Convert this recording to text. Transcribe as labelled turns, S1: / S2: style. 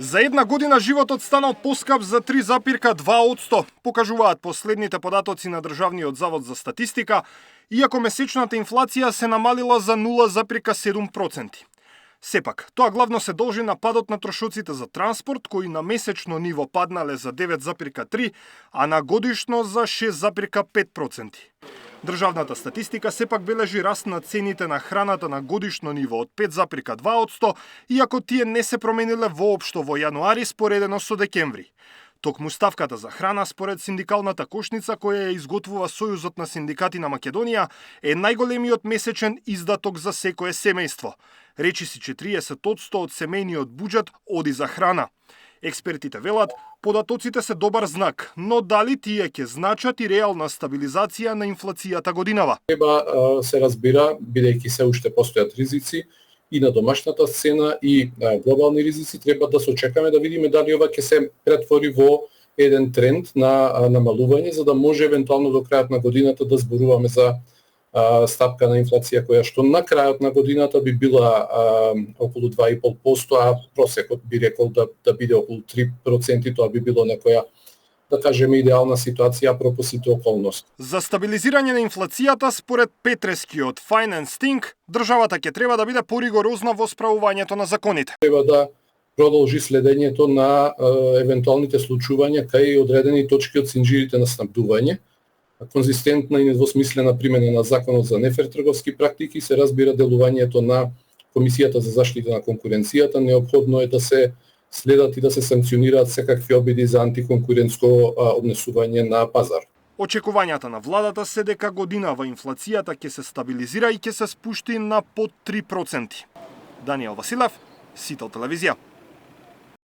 S1: За една година животот станал поскап за 3,2%, покажуваат последните податоци на Државниот завод за статистика, иако месечната инфлација се намалила за 0,7%. Сепак, тоа главно се должи на падот на трошоците за транспорт, кои на месечно ниво паднале за 9,3%, а на годишно за 6,5%. Државната статистика сепак бележи раст на цените на храната на годишно ниво од 5,2%, иако тие не се промениле воопшто во јануари споредено со декември. Токму ставката за храна, според синдикалната кошница која ја изготвува Сојузот на синдикати на Македонија, е најголемиот месечен издаток за секое семејство. Речиси 40% од семејниот буџет оди за храна. Експертите велат, податоците се добар знак, но дали тие ќе значат и реална стабилизација на инфлацијата годинава?
S2: Треба се разбира, бидејќи се уште постојат ризици и на домашната сцена и глобални ризици, треба да се очекаме да видиме дали ова ќе се претвори во еден тренд на намалување, за да може евентуално до крајот на годината да зборуваме за стапка на инфлација која што на крајот на годината би била околу 2,5%, а просекот би рекол да биде околу 3%, тоа би било некоја, да кажеме, идеална ситуација апропо сите околности.
S1: За стабилизирање на инфлацијата, според Петрески од Finance Think, државата ќе треба да биде поригорозна во справувањето на законите.
S2: Треба да продолжи следењето на евентуалните случувања кај одредени точки од синџирите на снабдување, конзистентна и недвосмислена примена на законот за нефер трговски практики, се разбира делувањето на Комисијата за заштита на конкуренцијата. Неопходно е да се следат и да се санкционираат секакви обиди за антиконкурентско однесување на пазар.
S1: Очекувањата на владата се дека годинава инфлацијата ќе се стабилизира и ќе се спушти на под 3%. Даниел Василев, Сител телевизија.